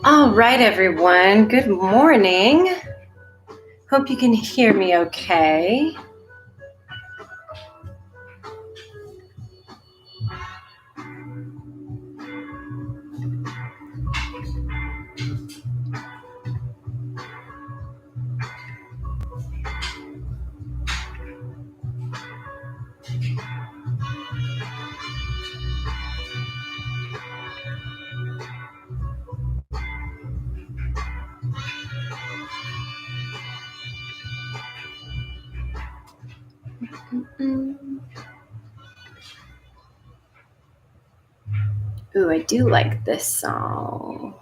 All right, everyone. Good morning. Hope you can hear me okay. Ooh, I do like this song.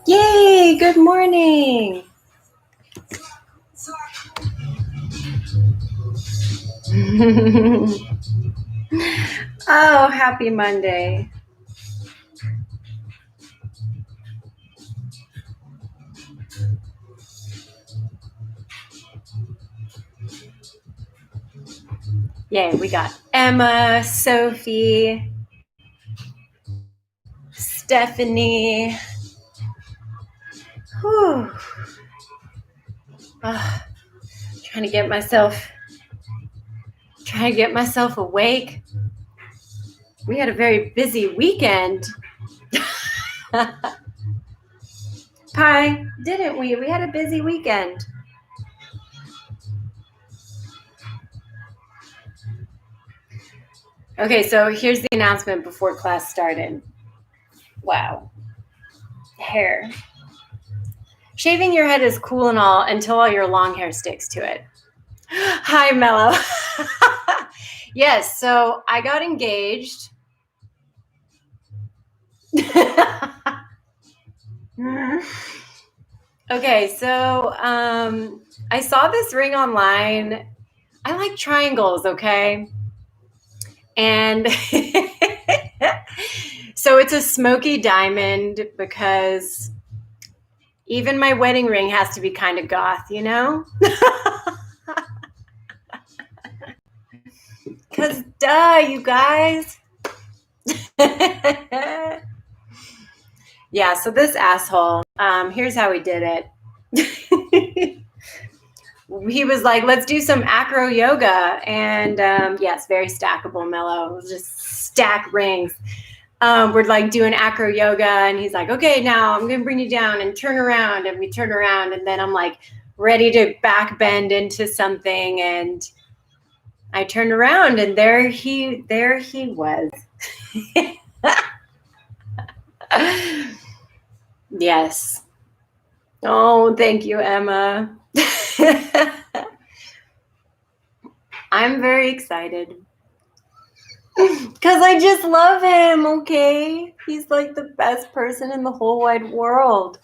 Yay, good morning. Oh, happy Monday. Yay, we got Emma, Sophie, Stephanie. Whew. Trying to get myself awake. We had a very busy weekend. Hi, didn't we? We had a busy weekend. Okay, so here's the announcement before class started. Wow. Hair. Shaving your head is cool and all until all your long hair sticks to it. Hi, Mello. Yes, so I got engaged. Okay, so I saw this ring online. I like triangles, okay? And so it's a smoky diamond because even my wedding ring has to be kind of goth, you know? Because duh, you guys. Yeah, so this asshole, here's how he did it. He was like, let's do some acro yoga. And yes, very stackable, Mellow. It was just stack rings. We're like doing acro yoga. And he's like, okay, now I'm going to bring you down and turn around. And we turn around. And then I'm like ready to back bend into something. And I turned around and there he was. Yes. Oh, thank you, Emma. I'm very excited because I just love him, okay? He's like the best person in the whole wide world.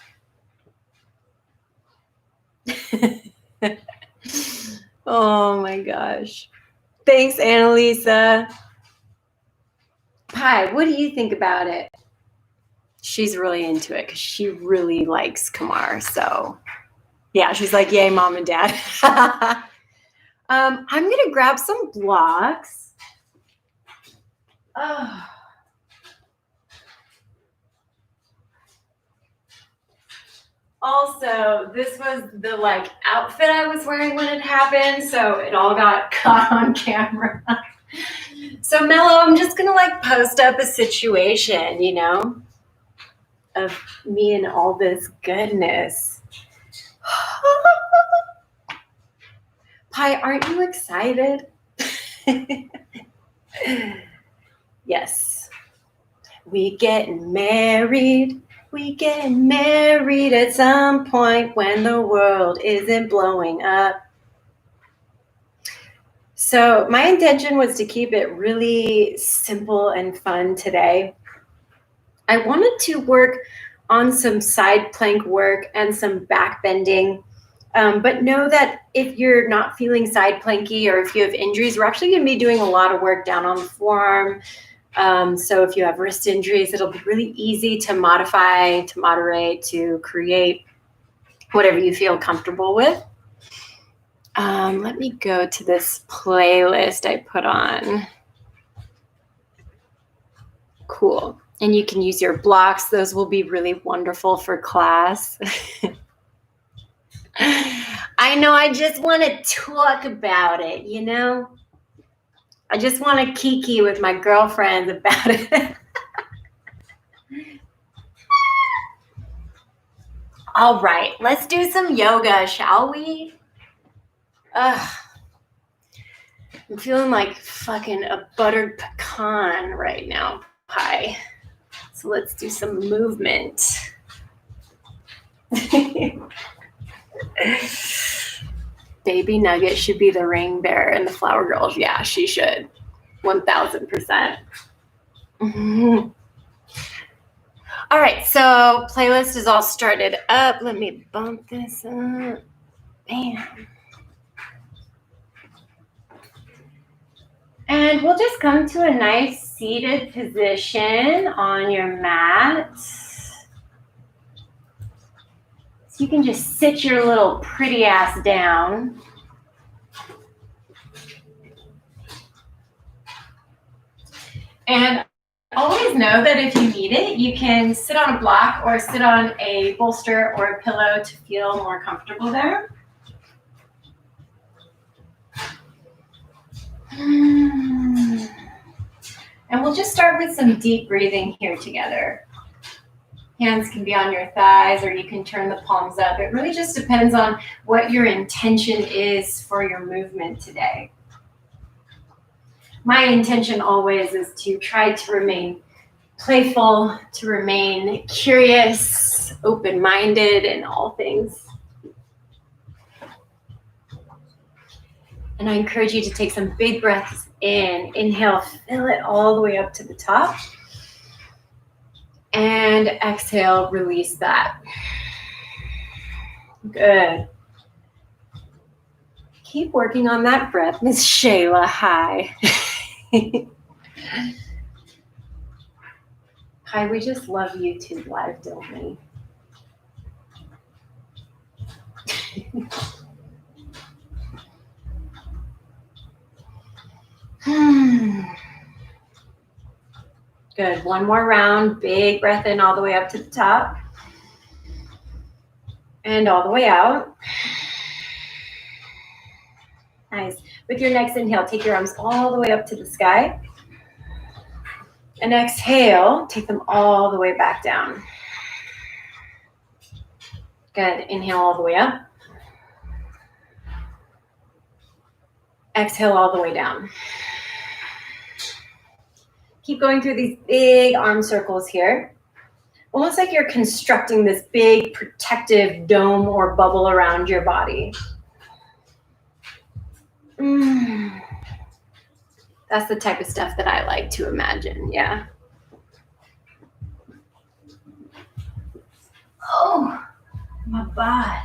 Oh my gosh. Thanks, Annalisa. Hi, what do you think about it? She's really into it because she really likes Kamar. So yeah, she's like, yay, mom and dad. I'm going to grab some blocks. Oh. Also, this was the like outfit I was wearing when it happened, so it all got caught on camera. So Mello, I'm just gonna like post up a situation, you know, of me and all this goodness. Pi, aren't you excited? Yes. We getting married. We get married at some point when the world isn't blowing up. So my intention was to keep it really simple and fun today. I wanted to work on some side plank work and some back bending, but know that if you're not feeling side planky or if you have injuries, we're actually going to be doing a lot of work down on the forearm. So if you have wrist injuries, it'll be really easy to modify, to moderate, to create whatever you feel comfortable with. Let me go to this playlist I put on. Cool. And you can use your blocks. Those will be really wonderful for class. I know, I just want to talk about it, you know? I just want to kiki with my girlfriends about it. All right, let's do some yoga, shall we? Ugh. I'm feeling like fucking a buttered pecan right now, pie. So let's do some movement. Baby Nugget should be the ring bearer and the flower girls. Yeah, she should. 1000%. Mm-hmm. All right, so playlist is all started up. Let me bump this up. Bam. And we'll just come to a nice seated position on your mat. So you can just sit your little pretty ass down. And always know that if you need it, you can sit on a block or sit on a bolster or a pillow to feel more comfortable there. And we'll just start with some deep breathing here together. Hands can be on your thighs, or you can turn the palms up. It really just depends on what your intention is for your movement today. My intention always is to try to remain playful, to remain curious, open-minded in all things. And I encourage you to take some big breaths in. Inhale, fill it all the way up to the top. And exhale, release that. Good. Keep working on that breath, Miss Shayla. Hi. Hi, we just love YouTube Live, don't we? Good. One more round. Big breath in all the way up to the top. And all the way out. Nice. With your next inhale, take your arms all the way up to the sky. And exhale, take them all the way back down. Good. Inhale all the way up. Exhale all the way down. Keep going through these big arm circles here. Almost like you're constructing this big protective dome or bubble around your body. That's the type of stuff that I like to imagine, yeah. Oh, my God.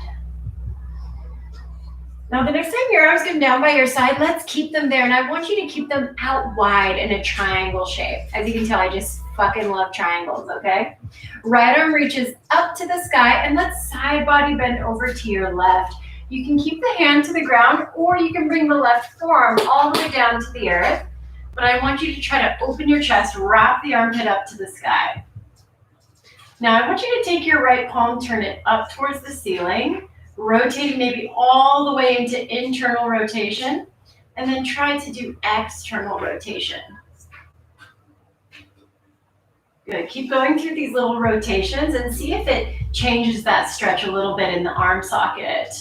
Now, the next time your arms come down by your side, let's keep them there. And I want you to keep them out wide in a triangle shape. As you can tell, I just fucking love triangles, okay? Right arm reaches up to the sky, and let's side body bend over to your left. You can keep the hand to the ground, or you can bring the left forearm all the way down to the earth. But I want you to try to open your chest, wrap the armpit up to the sky. Now, I want you to take your right palm, turn it up towards the ceiling, rotating maybe all the way into internal rotation, and then try to do external rotation. Good. Keep going through these little rotations and see if it changes that stretch a little bit in the arm socket.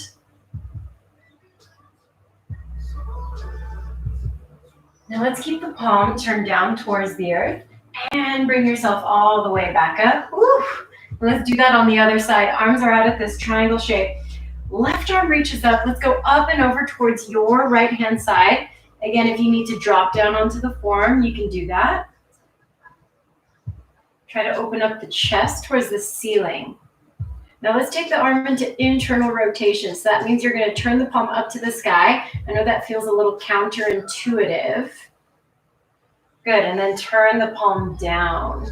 Now let's keep the palm turned down towards the earth and bring yourself all the way back up. Woo. Let's do that on the other side. Arms are out at this triangle shape. Left arm reaches up. Let's go up and over towards your right hand side. Again, if you need to drop down onto the forearm, you can do that. Try to open up the chest towards the ceiling. Now let's take the arm into internal rotation. So that means you're going to turn the palm up to the sky. I know that feels a little counterintuitive. Good, and then turn the palm down.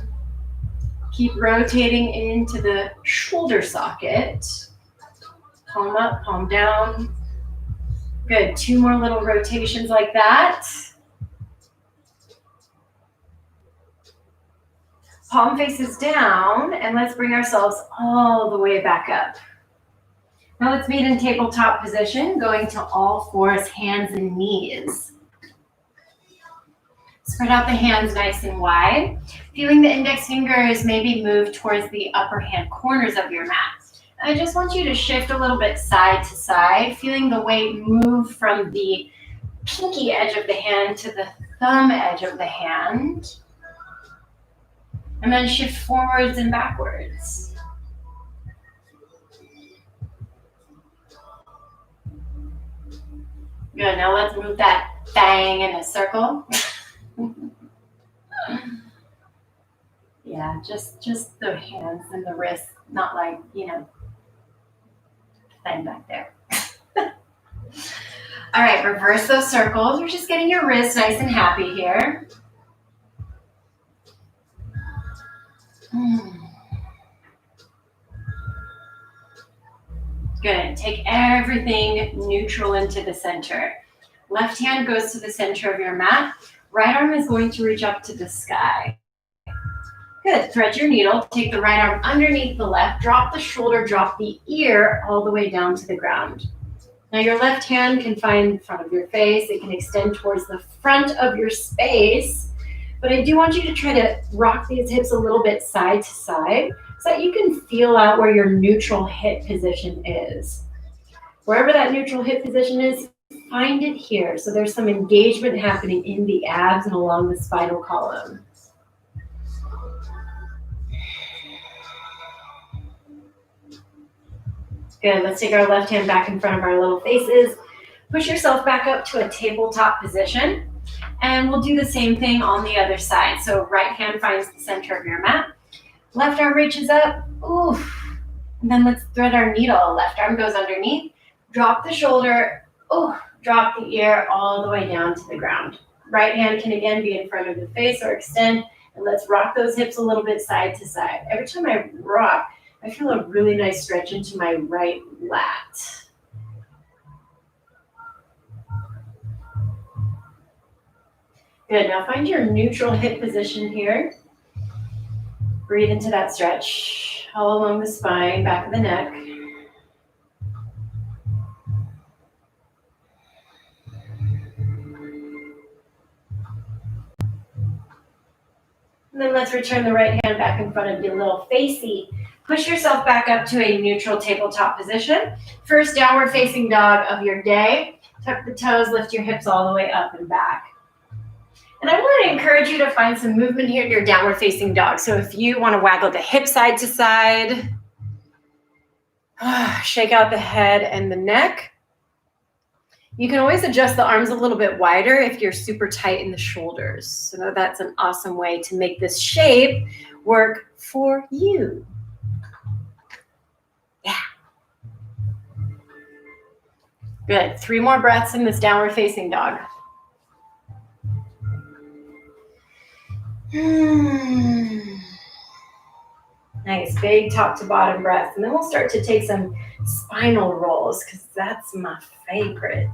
Keep rotating into the shoulder socket. Palm up, palm down. Good. 2 more little rotations like that. Palm faces down, and let's bring ourselves all the way back up. Now let's meet in tabletop position, going to all fours, hands and knees. Spread out the hands nice and wide, feeling the index fingers maybe move towards the upper hand corners of your mat. I just want you to shift a little bit side to side, feeling the weight move from the pinky edge of the hand to the thumb edge of the hand. And then shift forwards and backwards. Good, now let's move that thing in a circle. Yeah, just the hands and the wrists, not like, thing back there. All right, reverse those circles. You're just getting your wrists nice and happy here. Good. Take everything neutral into the center. Left hand goes to the center of your mat. Right arm is going to reach up to the sky. Good. Thread your needle. Take the right arm underneath the left. Drop the shoulder, drop the ear all the way down to the ground. Now your left hand can find the front of your face. It can extend towards the front of your space. But I do want you to try to rock these hips a little bit side to side so that you can feel out where your neutral hip position is. Wherever that neutral hip position is, find it here. So there's some engagement happening in the abs and along the spinal column. Good. Let's take our left hand back in front of our little faces. Push yourself back up to a tabletop position. And we'll do the same thing on the other side. So right hand finds the center of your mat. Left arm reaches up. Oof. And then let's thread our needle. Left arm goes underneath. Drop the shoulder. Oof. Drop the ear all the way down to the ground. Right hand can again be in front of the face or extend. And let's rock those hips a little bit side to side. Every time I rock, I feel a really nice stretch into my right lat. Good, now find your neutral hip position here. Breathe into that stretch all along the spine, back of the neck. And then let's return the right hand back in front of your little facey. Push yourself back up to a neutral tabletop position. First downward facing dog of your day. Tuck the toes, lift your hips all the way up and back. And I want to encourage you to find some movement here in your downward facing dog. So if you want to waggle the hip side to side, shake out the head and the neck. You can always adjust the arms a little bit wider if you're super tight in the shoulders. So that's an awesome way to make this shape work for you. Yeah. Good. 3 more breaths in this downward facing dog. Nice, big top to bottom breaths. And then we'll start to take some spinal rolls because that's my favorite.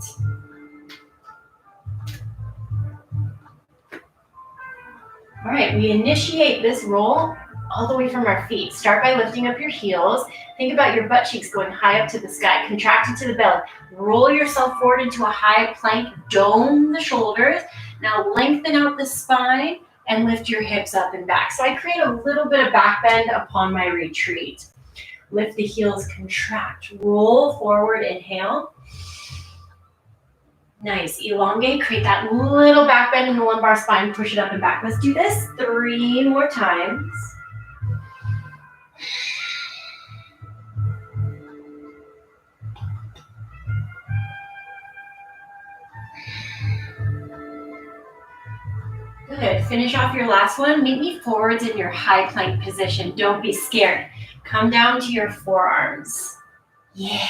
All right, we initiate this roll all the way from our feet. Start by lifting up your heels. Think about your butt cheeks going high up to the sky, contracted to the belly. Roll yourself forward into a high plank, dome the shoulders. Now lengthen out the spine and lift your hips up and back. So I create a little bit of back bend upon my retreat. Lift the heels, contract, roll forward, inhale. Nice, elongate, create that little back bend in the lumbar spine, push it up and back. Let's do this 3 more times. Good. Finish off your last one. Meet me forwards in your high plank position. Don't be scared. Come down to your forearms. Yeah.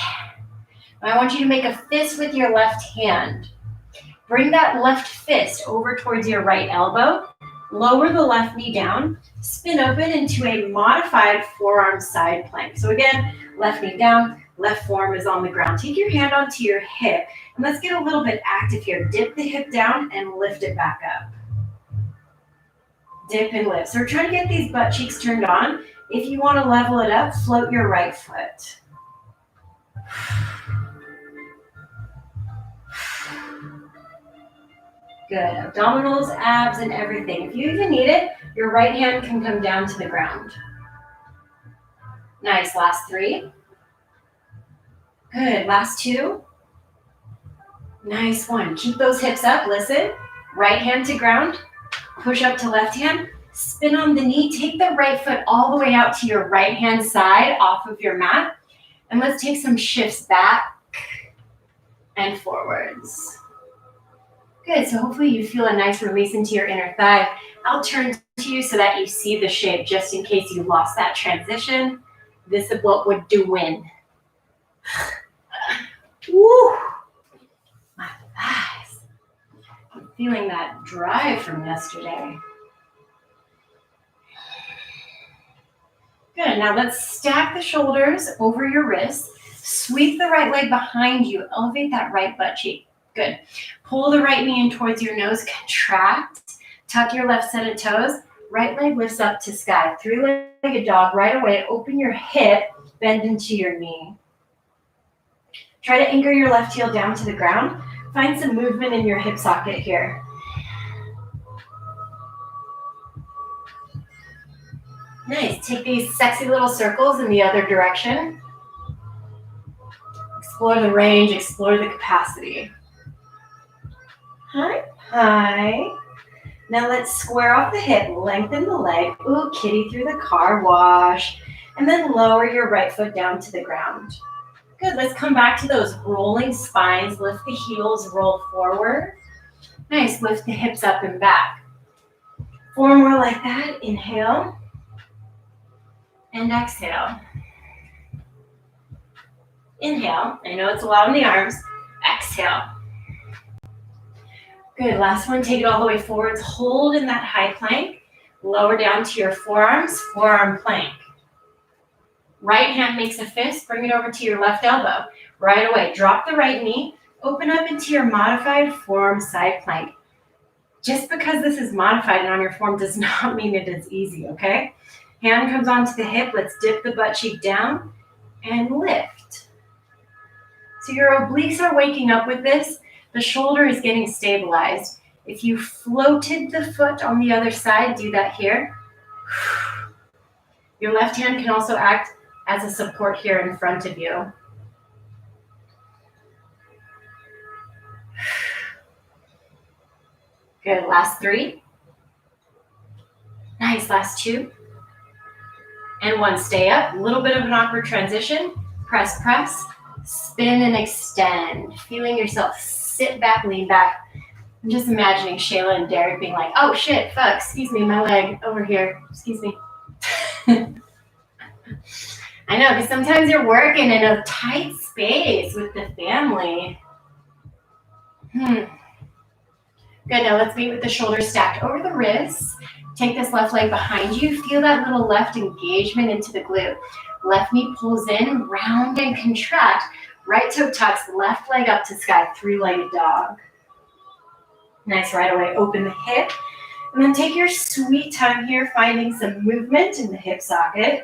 I want you to make a fist with your left hand. Bring that left fist over towards your right elbow. Lower the left knee down. Spin open into a modified forearm side plank. So again, left knee down, Left forearm is on the ground. Take your hand onto your hip, and let's get a little bit active here. Dip the hip down and lift it back up. Dip and lift. So we're trying to get these butt cheeks turned on. If you want to level it up, float your right foot. Good. Abdominals, abs, and everything. If you even need it, your right hand can come down to the ground. Nice. Last 3. Good. Last 2. Nice 1. Keep those hips up. Listen. Right hand to ground. Push up to left hand. Spin on the knee. Take the right foot all the way out to your right hand side off of your mat. And let's take some shifts back and forwards. Good, so hopefully you feel a nice release into your inner thigh. I'll turn to you so that you see the shape just in case you lost that transition. This is what we're doing. Woo! My thighs. I'm feeling that drive from yesterday. Good, now let's stack the shoulders over your wrists. Sweep the right leg behind you. Elevate that right butt cheek. Good. Pull the right knee in towards your nose. Contract. Tuck your left set of toes. Right leg lifts up to sky. 3-legged dog right away. Open your hip. Bend into your knee. Try to anchor your left heel down to the ground. Find some movement in your hip socket here. Nice. Take these sexy little circles in the other direction. Explore the range. Explore the capacity. Hi, hi. Now let's square off the hip, lengthen the leg. Ooh, kitty through the car wash. And then lower your right foot down to the ground. Good, let's come back to those rolling spines. Lift the heels, roll forward. Nice, lift the hips up and back. 4 more like that. Inhale. And exhale. Inhale. I know it's a lot on the arms. Exhale. Good, last one, take it all the way forwards. Hold in that high plank. Lower down to your forearms, forearm plank. Right hand makes a fist, bring it over to your left elbow. Right away, drop the right knee, open up into your modified forearm side plank. Just because this is modified and on your form does not mean it is easy, okay? Hand comes onto the hip, let's dip the butt cheek down and lift. So your obliques are waking up with this. The shoulder is getting stabilized. If you floated the foot on the other side, do that here. Your left hand can also act as a support here in front of you. Good, last 3. Nice, last 2. And 1, stay up. A little bit of an awkward transition. Press, press, spin and extend. Feeling yourself sit back, lean back. I'm just imagining Shayla and Derek being like, oh shit, fuck, excuse me, my leg over here, excuse me. I know, because sometimes you're working in a tight space with the family. Good, now let's meet with the shoulders stacked over the wrists. Take this left leg behind you. Feel that little left engagement into the glute. Left knee pulls in, round and contract. Right toe tucks, left leg up to sky, 3-legged dog. Nice, right away, open the hip. And then take your sweet time here, finding some movement in the hip socket.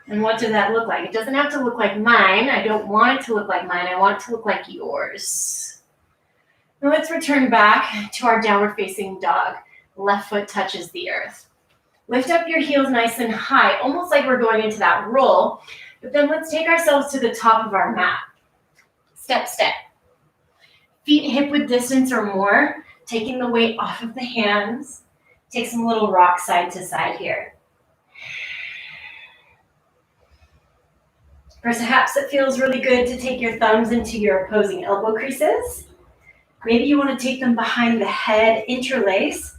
And what does that look like? It doesn't have to look like mine. I don't want it to look like mine. I want it to look like yours. Now let's return back to our downward facing dog. Left foot touches the earth. Lift up your heels nice and high, almost like we're going into that roll. But then let's take ourselves to the top of our mat. Step, step. Feet hip width distance or more, taking the weight off of the hands. Take some little rock side to side here. Perhaps it feels really good to take your thumbs into your opposing elbow creases. Maybe you want to take them behind the head, interlace,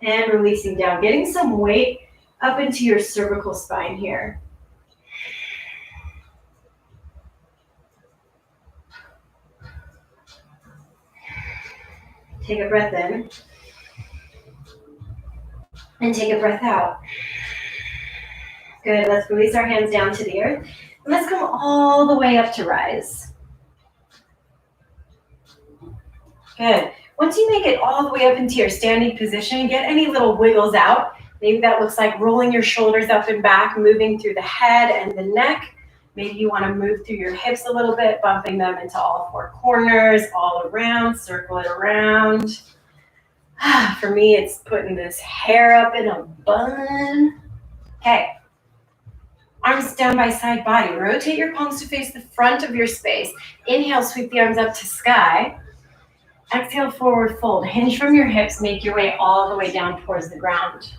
and releasing down. Getting some weight up into your cervical spine here. Take a breath in. And take a breath out. Good. Let's release our hands down to the earth. And let's come all the way up to rise. Good. Once you make it all the way up into your standing position, get any little wiggles out. Maybe that looks like rolling your shoulders up and back, moving through the head and the neck. Maybe you want to move through your hips a little bit, bumping them into all four corners, all around, circle it around. For me, it's putting this hair up in a bun. Okay. Arms down by side body. Rotate your palms to face the front of your space. Inhale, sweep the arms up to sky. Exhale, forward fold. Hinge from your hips. Make your way all the way down towards the ground.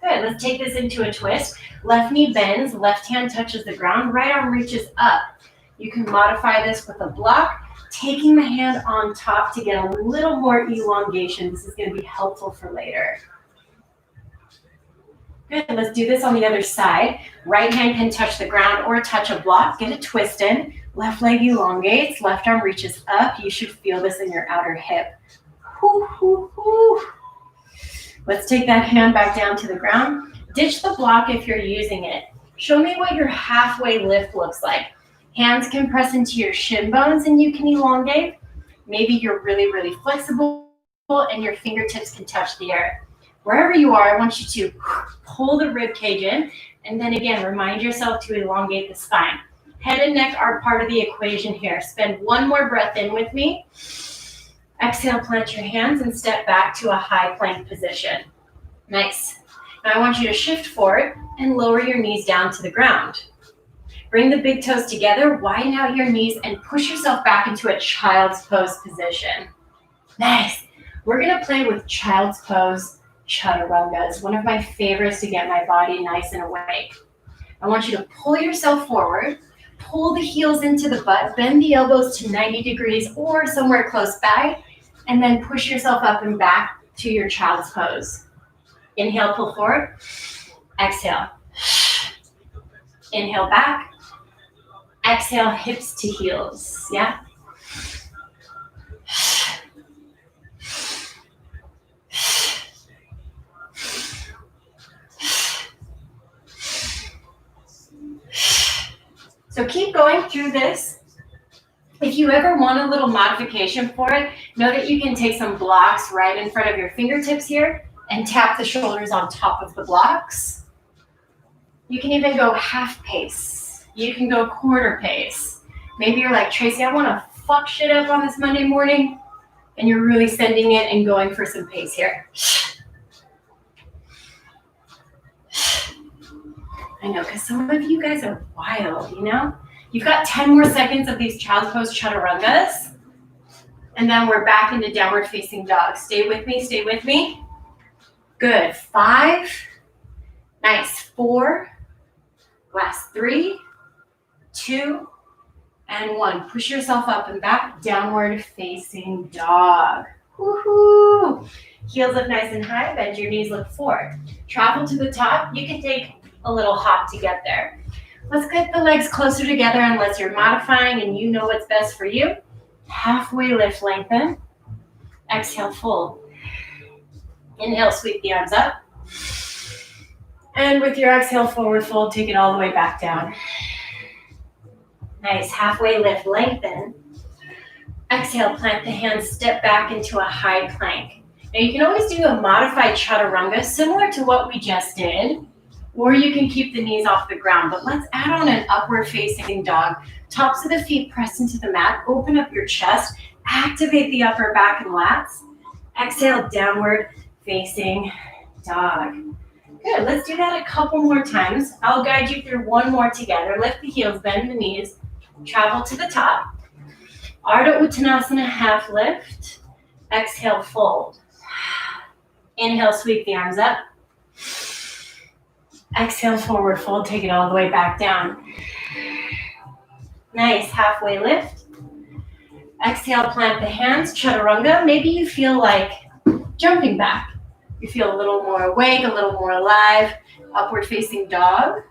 Good. Let's take this into a twist. Left knee bends. Left hand touches the ground. Right arm reaches up. You can modify this with a block. Taking the hand on top to get a little more elongation. This is going to be helpful for later. Good. Let's do this on the other side. Right hand can touch the ground or touch a block. Get a twist in. Left leg elongates. Left arm reaches up. You should feel this in your outer hip. Whoo, whoo, whoo. Let's take that hand back down to the ground. Ditch the block if you're using it. Show me what your halfway lift looks like. Hands can press into your shin bones and you can elongate. Maybe you're really, really flexible and your fingertips can touch the earth. Wherever you are, I want you to pull the rib cage in, and then again, remind yourself to elongate the spine. Head and neck are part of the equation here. Spend one more breath in with me. Exhale, plant your hands and step back to a high plank position. Nice. Now I want you to shift forward and lower your knees down to the ground. Bring the big toes together, widen out your knees, and push yourself back into a child's pose position. Nice. We're gonna play with child's pose chaturanga. It's one of my favorites to get my body nice and awake. I want you to pull yourself forward, pull the heels into the butt, bend the elbows to 90 degrees or somewhere close by, and then push yourself up and back to your child's pose. Inhale, pull forward. Exhale. Inhale back. Exhale, hips to heels. Yeah? So keep going through this. If you ever want a little modification for it, know that you can take some blocks right in front of your fingertips here and tap the shoulders on top of the blocks. You can even go half pace. You can go quarter pace. Maybe you're like, Tracy, I want to fuck shit up on this Monday morning. And you're really sending it and going for some pace here. I know, because some of you guys are wild, you know? You've got 10 more seconds of these child's pose chaturangas. And then we're back into downward facing dog. Stay with me, stay with me. Good. 5. Nice. 4. Last 3, 2, and 1. Push yourself up and back. Downward facing dog. Woohoo! Heels up nice and high. Bend your knees, look forward. Travel to the top. You can take a little hop to get there. Let's get the legs closer together unless you're modifying and you know what's best for you. Halfway lift, lengthen. Exhale, fold. Inhale, sweep the arms up. And with your exhale, forward fold, take it all the way back down. Nice. Halfway lift, lengthen. Exhale, plant the hands, step back into a high plank. Now you can always do a modified chaturanga similar to what we just did, or you can keep the knees off the ground, but let's add on an upward facing dog. Tops of the feet press into the mat, open up your chest, activate the upper back and lats. Exhale, downward facing dog. Good, let's do that a couple more times. I'll guide you through one more together. Lift the heels, bend the knees, travel to the top. Ardha Uttanasana, half lift. Exhale, fold. Inhale, sweep the arms up. Exhale, forward fold, take it all the way back down. Nice, halfway lift. Exhale, plant the hands, chaturanga. Maybe you feel like jumping back. You feel a little more awake, a little more alive. Upward facing dog.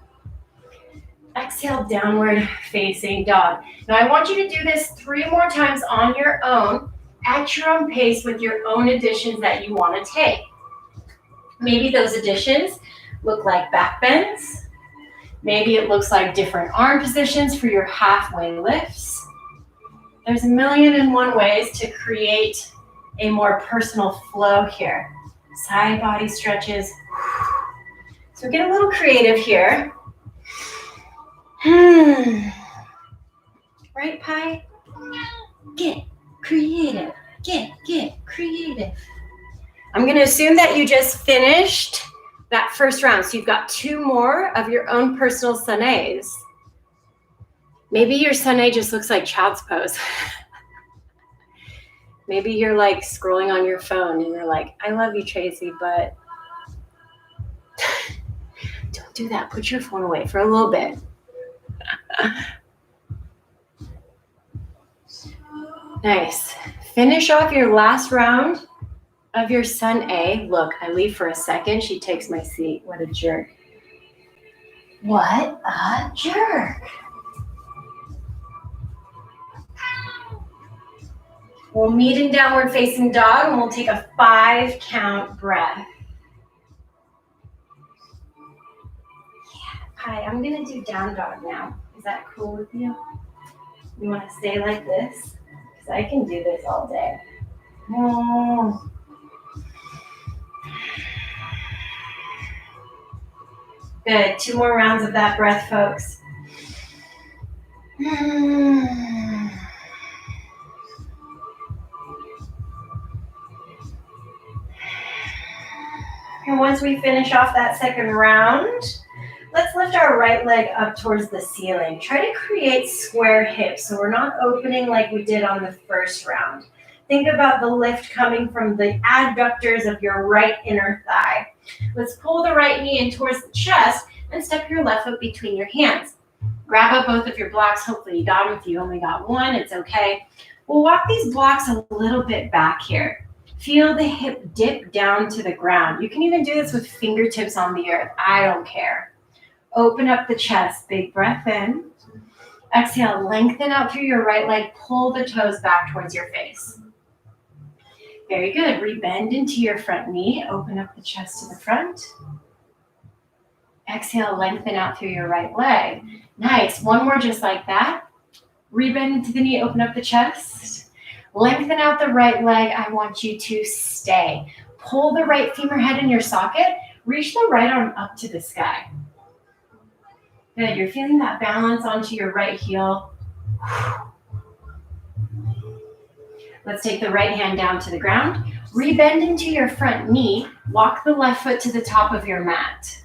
Exhale, downward facing dog. Now I want you to do this 3 more times on your own, at your own pace with your own additions that you want to take. Maybe those additions look like back bends, Maybe it looks like different arm positions for your halfway lifts. There's a million and one ways to create a more personal flow here. Side body stretches. So get a little creative here. Right, Pi? Get creative. Get creative. I'm going to assume that you just finished that first round. So you've got 2 more of your own personal sunnaes. Maybe your sunnae just looks like child's pose. Maybe you're like scrolling on your phone and you're like, I love you, Tracy, but don't do that. Put your phone away for a little bit. Nice. Finish off your last round of your sun A. Look, I leave for a second. She takes my seat. What a jerk. What a jerk. We'll meet in downward facing dog and we'll take a 5 count breath. Yeah. Hi, I'm going to do down dog now. Is that cool with you? You want to stay like this? Because I can do this all day. Oh. Good. 2 more rounds of that breath, folks. And once we finish off that second round, let's lift our right leg up towards the ceiling. Try to create square hips so we're not opening like we did on the first round. Think about the lift coming from the adductors of your right inner thigh. Let's pull the right knee in towards the chest and step your left foot between your hands. Grab up both of your blocks. Hopefully you got them. If you only got one, it's okay. We'll walk these blocks a little bit back here. Feel the hip dip down to the ground. You can even do this with fingertips on the earth. I don't care. Open up the chest. Big breath in. Exhale, lengthen out through your right leg. Pull the toes back towards your face. Very good. Rebend into your front knee. Open up the chest to the front. Exhale, lengthen out through your right leg. Nice. One more just like that. Rebend into the knee. Open up the chest. Lengthen out the right leg. I want you to stay. Pull the right femur head in your socket. Reach the right arm up to the sky. Good. You're feeling that balance onto your right heel. Let's take the right hand down to the ground. Rebend into your front knee. Walk the left foot to the top of your mat.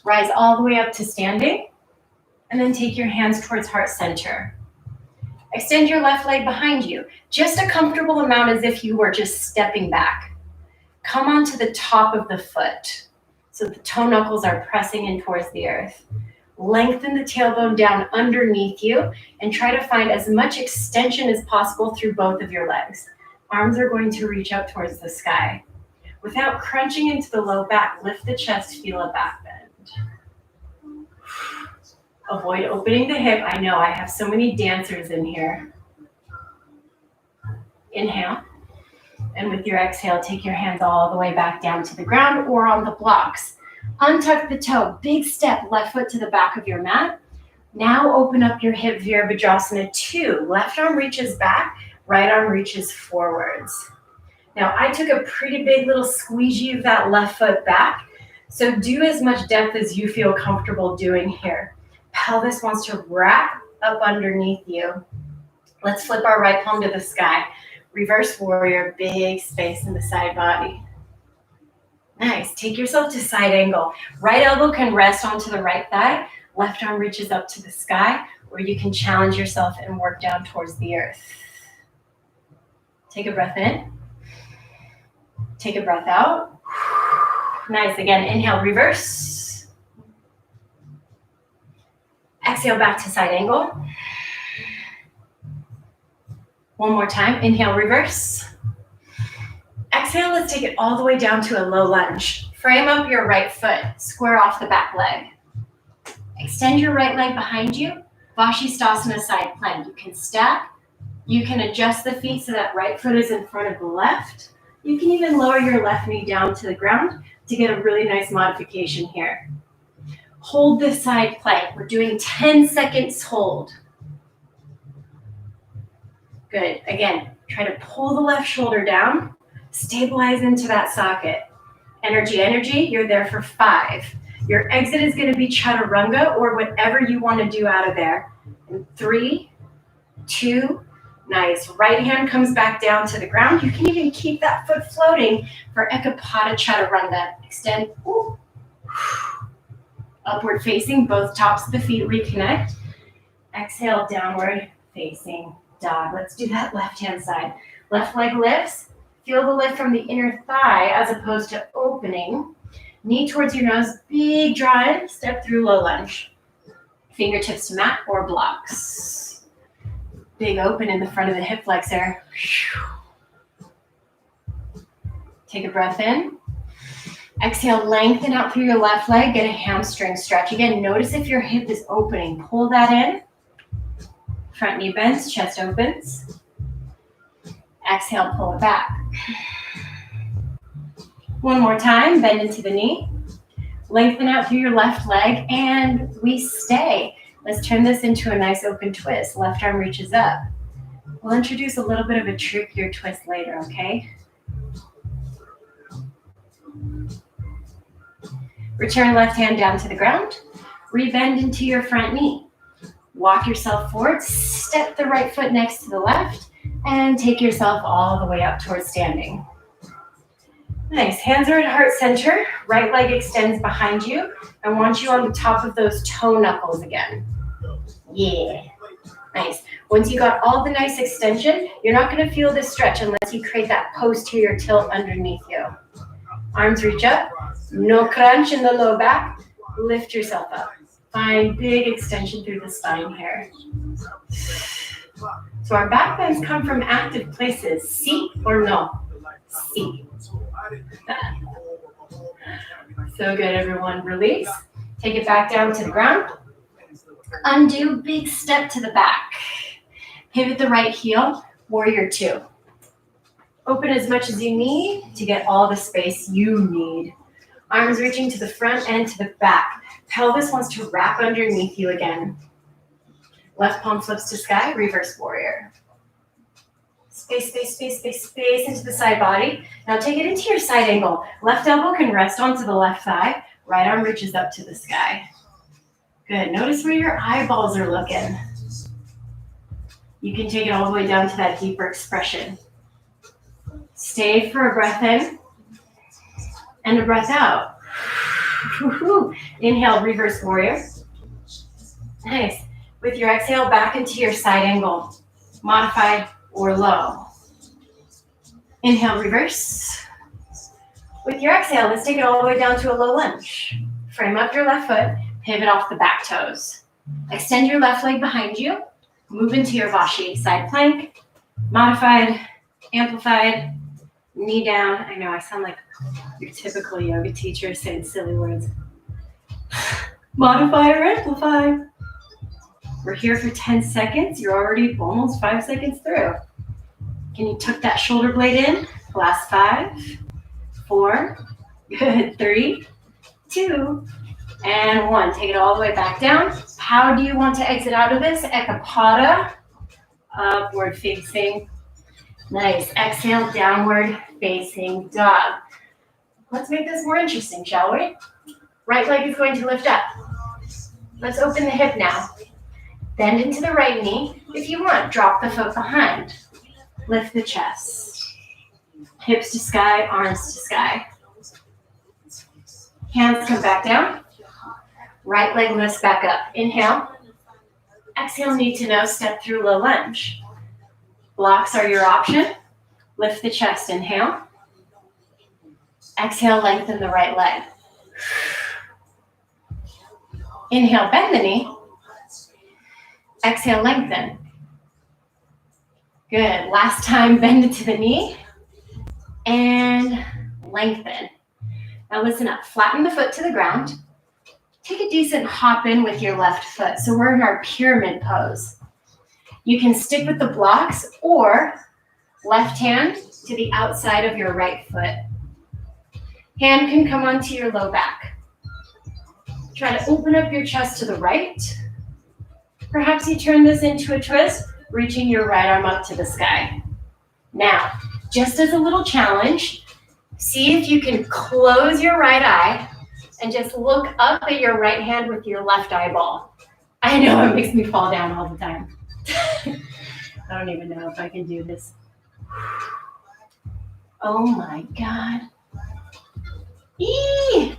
Rise all the way up to standing. And then take your hands towards heart center. Extend your left leg behind you. Just a comfortable amount as if you were just stepping back. Come onto the top of the foot. So the toe knuckles are pressing in towards the earth. Lengthen the tailbone down underneath you and try to find as much extension as possible through both of your legs. Arms are going to reach out towards the sky. Without crunching into the low back, lift the chest, feel a back bend. Avoid opening the hip. I know I have so many dancers in here. Inhale. And with your exhale, take your hands all the way back down to the ground or on the blocks. Untuck the toe, big step, left foot to the back of your mat. Now open up your hip Virabhadrasana 2. Left arm reaches back, right arm reaches forwards. Now I took a pretty big little squeegee of that left foot back. So do as much depth as you feel comfortable doing here. Pelvis wants to wrap up underneath you. Let's flip our right palm to the sky. Reverse warrior, big space in the side body. Nice. Take yourself to side angle. Right elbow can rest onto the right thigh. Left arm reaches up to the sky, or you can challenge yourself and work down towards the earth. Take a breath in. Take a breath out. Nice. Again, inhale, reverse. Exhale back to side angle. One more time. Inhale, reverse. Exhale, let's take it all the way down to a low lunge. Frame up your right foot. Square off the back leg. Extend your right leg behind you. Vashisthasana side plank. You can stack. You can adjust the feet so that right foot is in front of the left. You can even lower your left knee down to the ground to get a really nice modification here. Hold this side plank. We're doing 10 seconds hold. Good. Again, try to pull the left shoulder down. Stabilize into that socket. Energy, energy. You're there for 5. Your exit is going to be chaturanga or whatever you want to do out of there. In 3, 2, nice. Right hand comes back down to the ground. You can even keep that foot floating for Ekapada Chaturanga. Extend. Ooh. Upward facing, both tops of the feet reconnect. Exhale, downward facing dog. Let's do that left hand side. Left leg lifts. Feel the lift from the inner thigh as opposed to opening. Knee towards your nose, big draw in, step through low lunge. Fingertips to mat or blocks. Big open in the front of the hip flexor. Take a breath in. Exhale, lengthen out through your left leg. Get a hamstring stretch. Again, notice if your hip is opening. Pull that in. Front knee bends, chest opens. Exhale, pull it back. One more time, bend into the knee. Lengthen out through your left leg, and we stay. Let's turn this into a nice open twist. Left arm reaches up. We'll introduce a little bit of a trickier twist later, okay? Return left hand down to the ground. Rebend into your front knee. Walk yourself forward. Step the right foot next to the left. And take yourself all the way up towards standing. Nice. Hands are at heart center. Right leg extends behind you. I want you on the top of those toe knuckles again. Yeah. Nice. Once you got all the nice extension, you're not going to feel this stretch unless you create that posterior tilt underneath you. Arms reach up. No crunch in the low back. Lift yourself up. Find big extension through the spine here. So our back bends come from active places. Sí or no? Sí. So good, everyone. Release. Take it back down to the ground. Undo, big step to the back. Pivot the right heel, warrior 2. Open as much as you need to get all the space you need. Arms reaching to the front and to the back. Pelvis wants to wrap underneath you again. Left palm flips to sky, reverse warrior. Space, space, space, space, space into the side body. Now take it into your side angle. Left elbow can rest onto the left thigh. Right arm reaches up to the sky. Good. Notice where your eyeballs are looking. You can take it all the way down to that deeper expression. Stay for a breath in and a breath out. Inhale, reverse warrior. Nice. With your exhale, back into your side angle. Modified or low. Inhale, reverse. With your exhale, let's take it all the way down to a low lunge. Frame up your left foot, pivot off the back toes. Extend your left leg behind you. Move into your Vashi. Side plank, modified, amplified, knee down. I know I sound like your typical yoga teacher saying silly words. Modify or amplify. We're here for 10 seconds. You're already almost 5 seconds through. Can you tuck that shoulder blade in? Last 5, 4, good, 3, 2, and 1. Take it all the way back down. How do you want to exit out of this? Ekapada, upward facing. Nice. Exhale, downward facing dog. Let's make this more interesting, shall we? Right leg is going to lift up. Let's open the hip now. Bend into the right knee. If you want, drop the foot behind. Lift the chest. Hips to sky, arms to sky. Hands come back down. Right leg lifts back up. Inhale. Exhale, knee to nose, step through low lunge. Blocks are your option. Lift the chest, inhale. Exhale, lengthen the right leg. Inhale, bend the knee. Exhale, lengthen. Good. Last time, bend it to the knee and lengthen. Now listen up. Flatten the foot to the ground. Take a decent hop in with your left foot. So we're in our pyramid pose. You can stick with the blocks or left hand to the outside of your right foot. Hand can come onto your low back. Try to open up your chest to the right. Perhaps you turn this into a twist, reaching your right arm up to the sky. Now, just as a little challenge, see if you can close your right eye and just look up at your right hand with your left eyeball. I know it makes me fall down all the time. I don't even know if I can do this. Oh my God. Eee!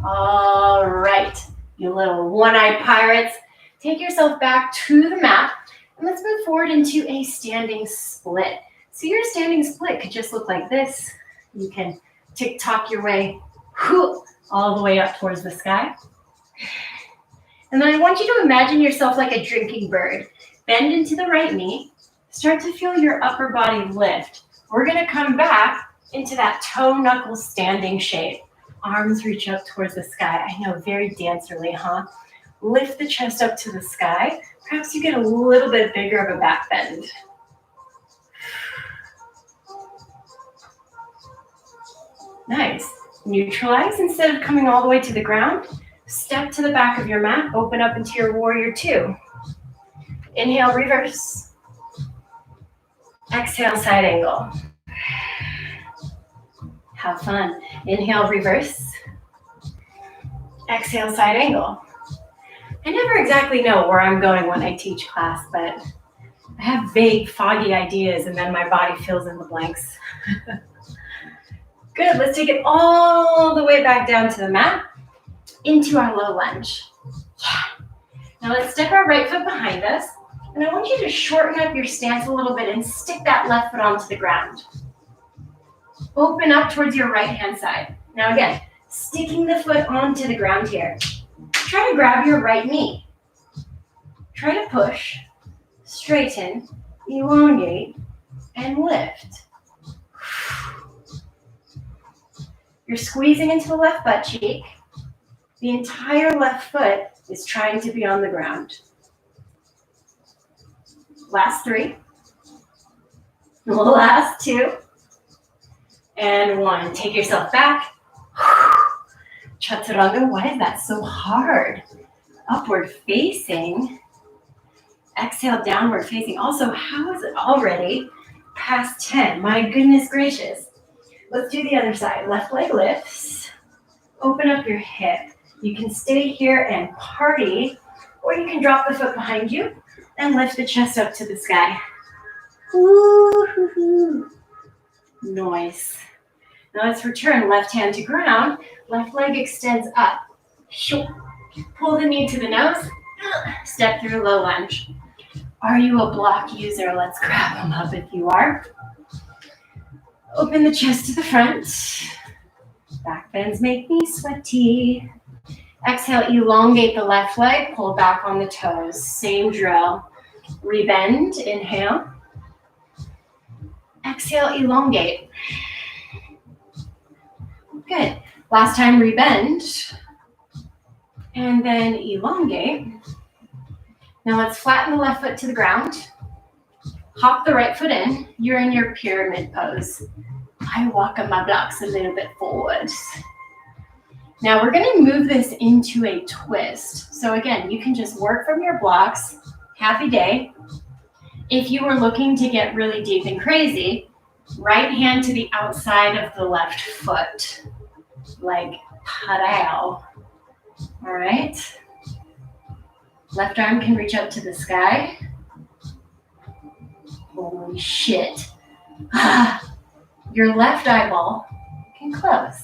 All right, you little one-eyed pirates, take yourself back to the mat and let's move forward into a standing split. So your standing split could just look like this. You can tick-tock your way all the way up towards the sky. And then I want you to imagine yourself like a drinking bird. Bend into the right knee. Start to feel your upper body lift. We're going to come back into that toe-knuckle standing shape. Arms reach up towards the sky. I know, very dancerly, huh? Lift the chest up to the sky. Perhaps you get a little bit bigger of a back bend. Nice. Neutralize. Instead of coming all the way to the ground, step to the back of your mat. Open up into your warrior two. Inhale, reverse. Exhale, side angle. Have fun. Inhale, reverse. Exhale, side angle. I never exactly know where I'm going when I teach class, but I have vague, foggy ideas, and then my body fills in the blanks. Good, let's take it all the way back down to the mat, into our low lunge. Yeah. Now let's step our right foot behind us, and I want you to shorten up your stance a little bit and stick that left foot onto the ground. Open up towards your right-hand side. Now again, sticking the foot onto the ground here. Try to grab your right knee. Try to push, straighten, elongate, and lift. You're squeezing into the left butt cheek. The entire left foot is trying to be on the ground. Last three. Last two. And one. Take yourself back. Chaturanga. Why is that so hard? Upward facing. Exhale, downward facing. Also, how is it already past 10? My goodness gracious. Let's do the other side. Left leg lifts. Open up your hip. You can stay here and party, or you can drop the foot behind you and lift the chest up to the sky. Woo-hoo-hoo. Nice. Now let's return left hand to ground. Left leg extends up. Pull the knee to the nose. Step through low lunge. Are you a block user? Let's grab them up if you are. Open the chest to the front. Back bends make me sweaty. Exhale, elongate the left leg. Pull back on the toes. Same drill. Rebend. Inhale. Exhale, elongate. Good. Last time, rebend. And then elongate. Now let's flatten the left foot to the ground. Hop the right foot in. You're in your pyramid pose. I walk on my blocks a little bit forward. Now we're going to move this into a twist. So again, you can just work from your blocks. Happy day. If you were looking to get really deep and crazy, right hand to the outside of the left foot. Like padow. All right. Left arm can reach up to the sky. Holy shit. Your left eyeball can close.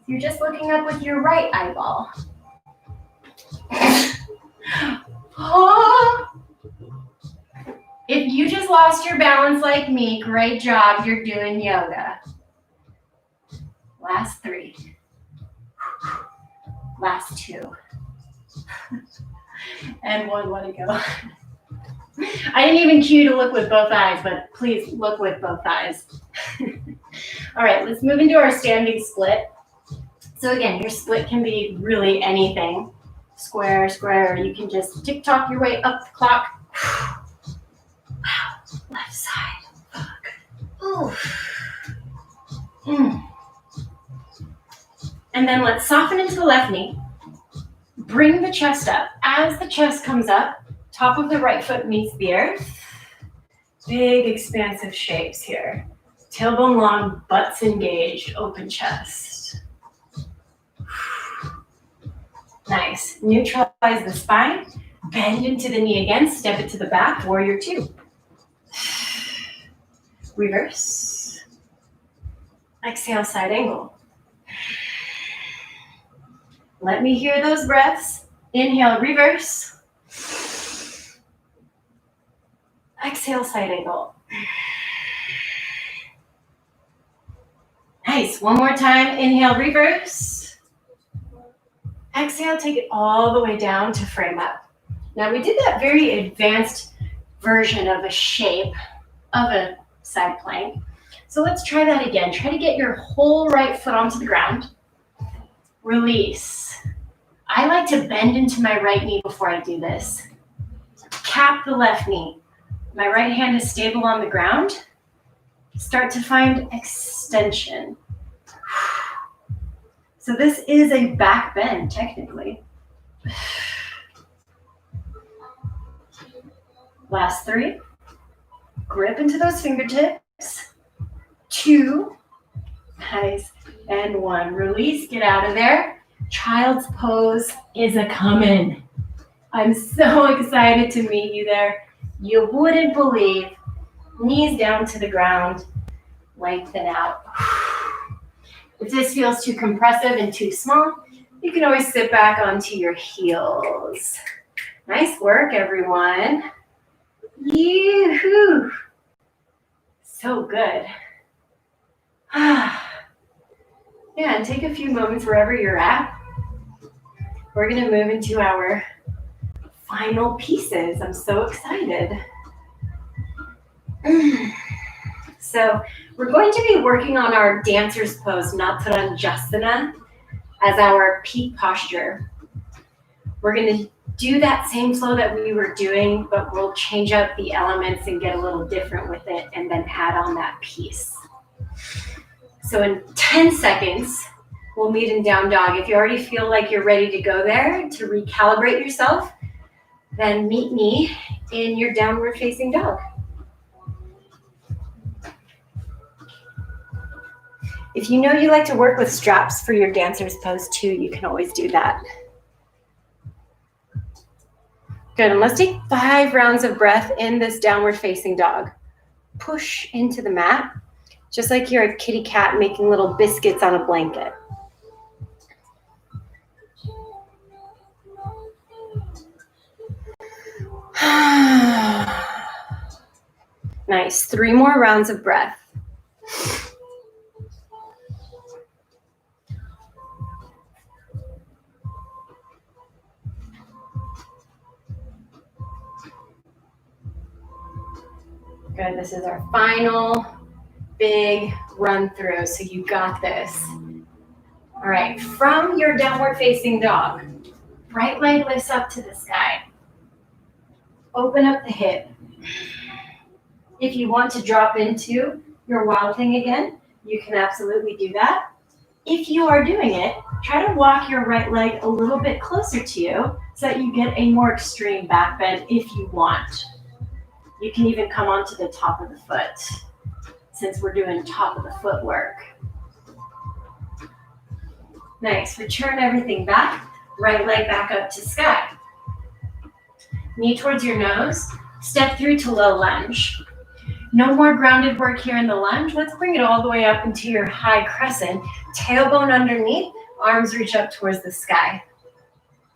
You're just looking up with your right eyeball. If you just lost your balance like me, great job, you're doing yoga. Last three. Last two. And one, let it go. I didn't even cue you to look with both eyes, but please look with both eyes. All right, let's move into our standing split. So again, your split can be really anything. Square, square, you can just tick-tock your way up the clock. Wow, left side, fuck. Ooh. And then let's soften into the left knee. Bring the chest up. As the chest comes up, top of the right foot meets the earth. Big expansive shapes here. Tailbone long, butts engaged, open chest. Nice. Neutralize the spine. Bend into the knee again. Step it to the back. Warrior two. Reverse. Exhale, side angle. Let me hear those breaths. Inhale, reverse. Exhale, side angle. Nice. One more time. Inhale, reverse. Exhale, take it all the way down to frame up. Now we did that very advanced version of a shape of a side plank. So let's try that again. Try to get your whole right foot onto the ground. Release. I like to bend into my right knee before I do this. Cap the left knee. My right hand is stable on the ground. Start to find extension. So this is a back bend, technically. Last three. Grip into those fingertips. Two. Nice. And one. Release. Get out of there. Child's pose is a comin'. I'm so excited to meet you there. You wouldn't believe. Knees down to the ground. Lengthen out. If this feels too compressive and too small, you can always sit back onto your heels. Nice work, everyone. Yoo-hoo. So good. Yeah, and take a few moments wherever you're at. We're going to move into our final pieces. I'm so excited. So we're going to be working on our dancer's pose, Natranjasana, as our peak posture. We're going to do that same flow that we were doing, but we'll change up the elements and get a little different with it and then add on that piece. So in 10 seconds, we'll meet in down dog. If you already feel like you're ready to go there to recalibrate yourself, then meet me in your downward facing dog. If you know you like to work with straps for your dancer's pose too, you can always do that. Good, and let's take 5 rounds of breath in this downward facing dog. Push into the mat, just like you're a kitty cat making little biscuits on a blanket. Nice, 3 more rounds of breath. Good, this is our final big run through, so you got this. All right, from your downward facing dog, right leg lifts up to the sky. Open up the hip. If you want to drop into your wild thing again, you can absolutely do that. If you are doing it, try to walk your right leg a little bit closer to you so that you get a more extreme back bend if you want. You can even come onto the top of the foot since we're doing top of the foot work. Nice, return everything back, right leg back up to sky. Knee towards your nose, step through to low lunge. No more grounded work here in the lunge. Let's bring it all the way up into your high crescent. Tailbone underneath, arms reach up towards the sky.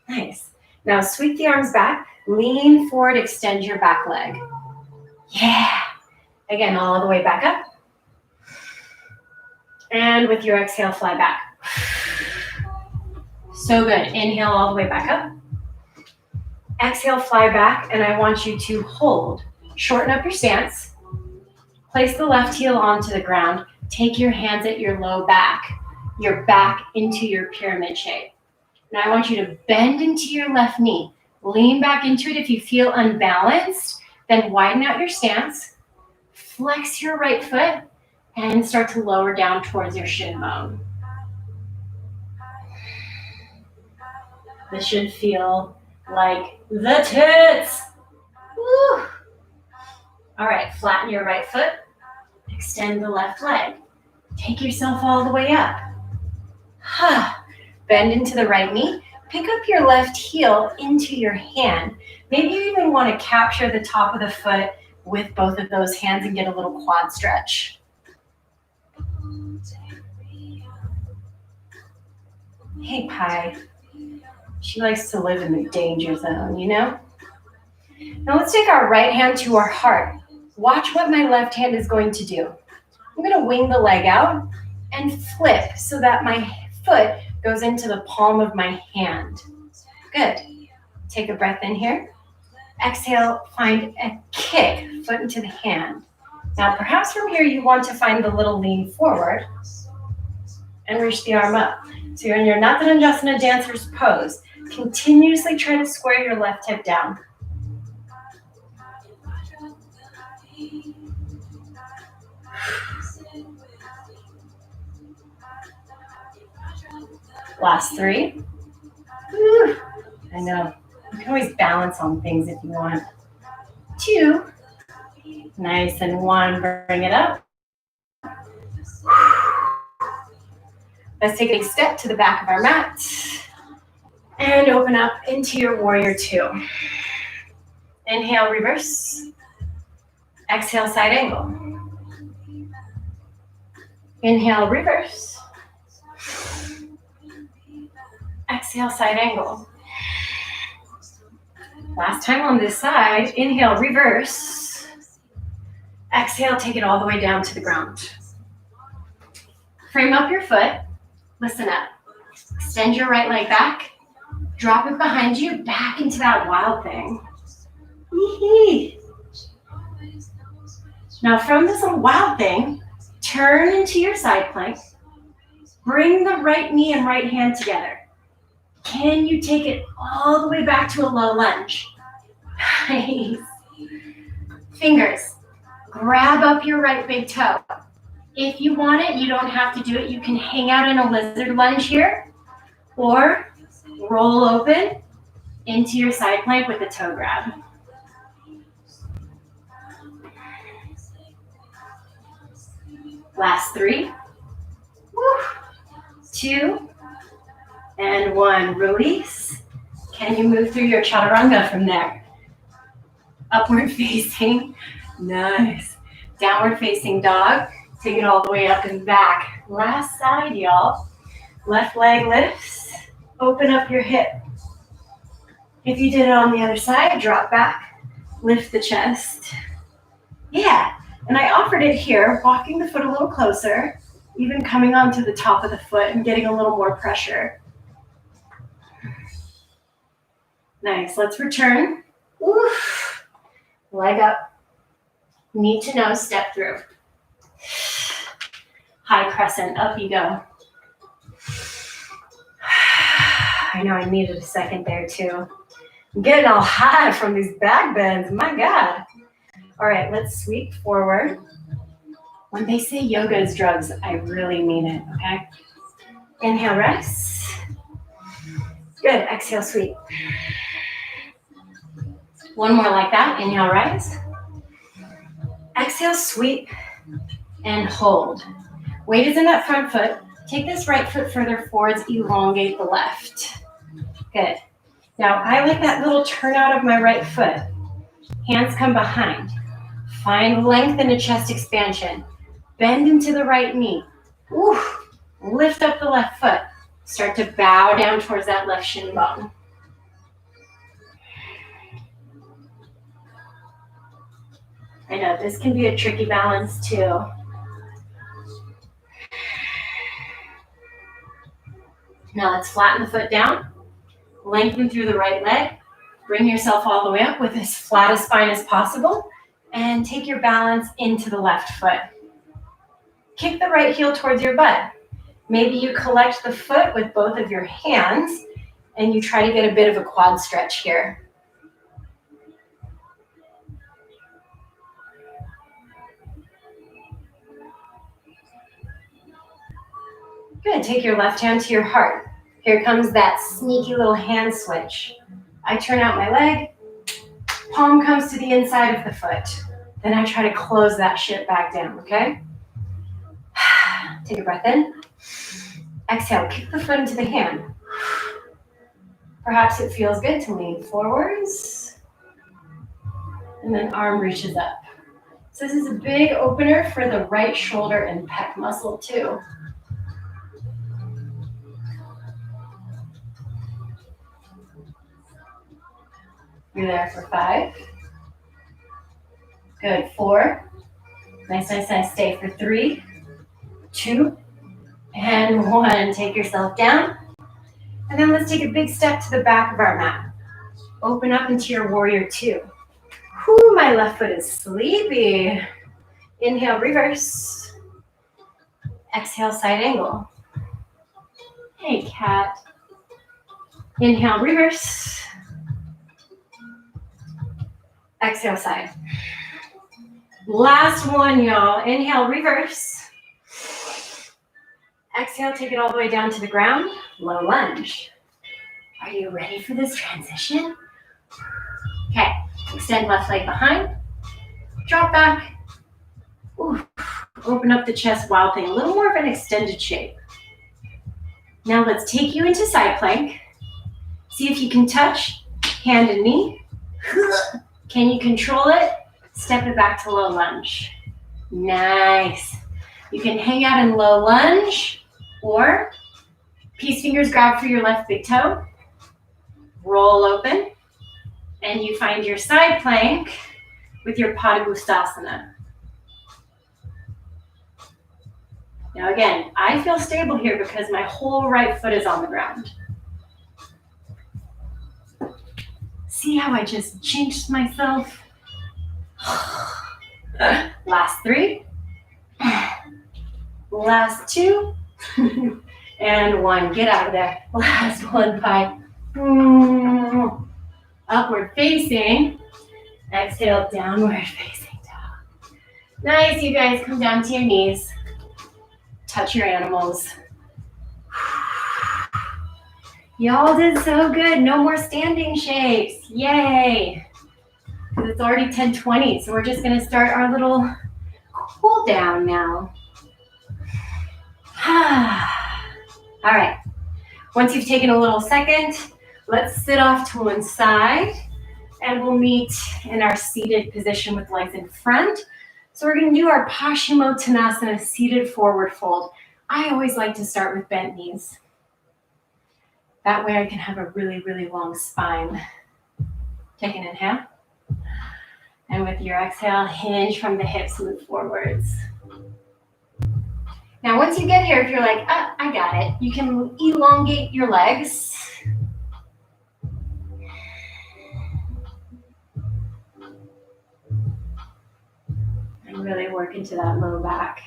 Nice. Now sweep the arms back, lean forward, extend your back leg. Yeah. Again, all the way back up. And with your exhale, fly back. So good. Inhale all the way back up. Exhale, fly back, and I want you to hold. Shorten up your stance. Place the left heel onto the ground. Take your hands at your low back, your back into your pyramid shape. Now I want you to bend into your left knee. Lean back into it. If you feel unbalanced, then widen out your stance. Flex your right foot and start to lower down towards your shin bone. This should feel like the tits. Woo. All right, flatten your right foot. Extend the left leg. Take yourself all the way up. Bend into the right knee. Pick up your left heel into your hand. Maybe you even want to capture the top of the foot with both of those hands and get a little quad stretch. Hey, Pie. She likes to live in the danger zone, you know? Now let's take our right hand to our heart. Watch what my left hand is going to do. I'm going to wing the leg out and flip so that my foot goes into the palm of my hand. Good. Take a breath in here. Exhale, find a kick, foot into the hand. Now perhaps from here you want to find the little lean forward and reach the arm up. So you're in your Natananjasana dancer's pose. Continuously try to square your left hip down. Last 3. Whew. I know. You can always balance on things if you want. 2. Nice. And 1. Bring it up. Let's take a step to the back of our mat. And open up into your warrior 2. Inhale, reverse. Exhale, side angle. Inhale, reverse. Exhale, side angle. Last time on this side, inhale, reverse. Exhale, take it all the way down to the ground. Frame up your foot. Listen up. Extend your right leg back. Drop it behind you, back into that wild thing. Wee-hee. Now from this little wild thing, turn into your side plank. Bring the right knee and right hand together. Can you take it all the way back to a low lunge? Nice. Fingers, grab up your right big toe. If you want it, you don't have to do it. You can hang out in a lizard lunge here, or roll open into your side plank with a toe grab. Last 3. Woo. 2. And 1. Release. Can you move through your chaturanga from there? Upward facing. Nice. Downward facing dog. Take it all the way up and back. Last side, y'all. Left leg lifts. Open up your hip. If you did it on the other side, drop back. Lift the chest. Yeah. And I offered it here, walking the foot a little closer, even coming onto the top of the foot and getting a little more pressure. Nice. Let's return. Oof. Leg up. Knee to nose, step through. High crescent, up you go. I know I needed a second there too. I'm getting all high from these back bends. My God. All right, let's sweep forward. When they say yoga is drugs, I really mean it, okay? Inhale, rest. Good, exhale, sweep. One more like that. Inhale, rise. Exhale, sweep, and hold. Weight is in that front foot. Take this right foot further forwards, elongate the left. Good. Now, I like that little turnout of my right foot. Hands come behind. Find length in a chest expansion. Bend into the right knee. Woo. Lift up the left foot. Start to bow down towards that left shin bone. I know this can be a tricky balance too. Now let's flatten the foot down. Lengthen through the right leg. Bring yourself all the way up with as flat a spine as possible. And take your balance into the left foot. Kick the right heel towards your butt. Maybe you collect the foot with both of your hands and you try to get a bit of a quad stretch here. Good, take your left hand to your heart. Here comes that sneaky little hand switch. I turn out my leg, palm comes to the inside of the foot. Then I try to close that shit back down, okay? Take a breath in. Exhale, kick the foot into the hand. Perhaps it feels good to lean forwards. And then arm reaches up. So this is a big opener for the right shoulder and pec muscle too. You're there for 5. Good, 4. Nice, nice, nice. Stay for 3, 2, and 1. Take yourself down. And then let's take a big step to the back of our mat. Open up into your warrior 2. Whew, my left foot is sleepy. Inhale, reverse. Exhale, side angle. Hey, cat. Inhale, reverse. Exhale, side. Last one, y'all. Inhale, reverse. Exhale, take it all the way down to the ground. Low lunge. Are you ready for this transition? Okay, extend left leg behind. Drop back. Ooh. Open up the chest, wild thing. A little more of an extended shape. Now let's take you into side plank. See if you can touch hand and knee. Can you control it? Step it back to low lunge. Nice. You can hang out in low lunge or peace fingers grab for your left big toe. Roll open. And you find your side plank with your Padangusthasana. Now again, I feel stable here because my whole right foot is on the ground. See how I just jinxed myself? Last 3. Last 2. And 1. Get out of there. Last 1, 5. Upward facing. Exhale, downward facing dog. Nice, you guys. Come down to your knees. Touch your animals. Y'all did so good. No more standing shapes. Yay. Because it's already 10:20, so we're just going to start our little cool down now. All right. Once you've taken a little second, let's sit off to one side and we'll meet in our seated position with legs in front. So we're going to do our Paschimottanasana, seated forward fold. I always like to start with bent knees. That way I can have a really, really long spine. Take an inhale. And with your exhale, hinge from the hips, move forwards. Now, once you get here, if you're like, I got it, you can elongate your legs. And really work into that low back.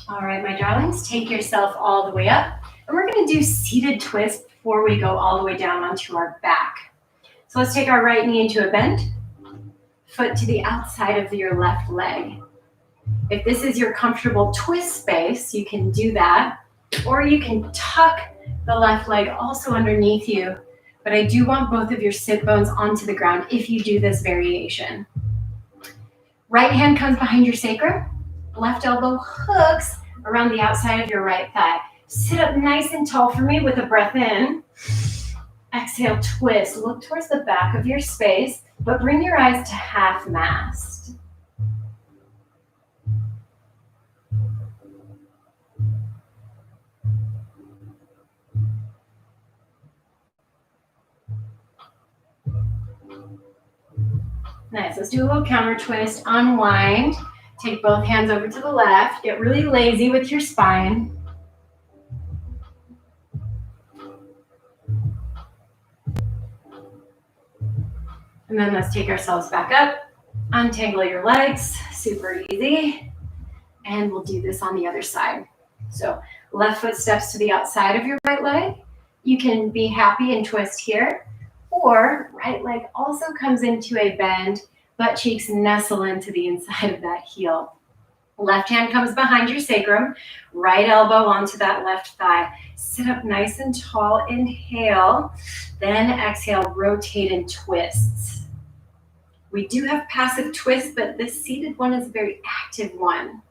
All right, my darlings, take yourself all the way up. And we're going to do seated twist before we go all the way down onto our back. So let's take our right knee into a bend. Foot to the outside of your left leg. If this is your comfortable twist space, you can do that. Or you can tuck the left leg also underneath you. But I do want both of your sit bones onto the ground if you do this variation. Right hand comes behind your sacrum. Left elbow hooks around the outside of your right thigh. Sit up nice and tall for me with a breath in. Exhale, twist. Look towards the back of your space, but bring your eyes to half mast. Nice. Let's do a little counter twist. Unwind. Take both hands over to the left. Get really lazy with your spine. And then let's take ourselves back up. Untangle your legs. Super easy. And we'll do this on the other side. So left foot steps to the outside of your right leg. You can be happy and twist here, or right leg also comes into a bend, butt cheeks nestle into the inside of that heel. Left hand comes behind your sacrum, right elbow onto that left thigh. Sit up nice and tall, inhale, then exhale, rotate and twist. We do have passive twists, but this seated one is a very active one.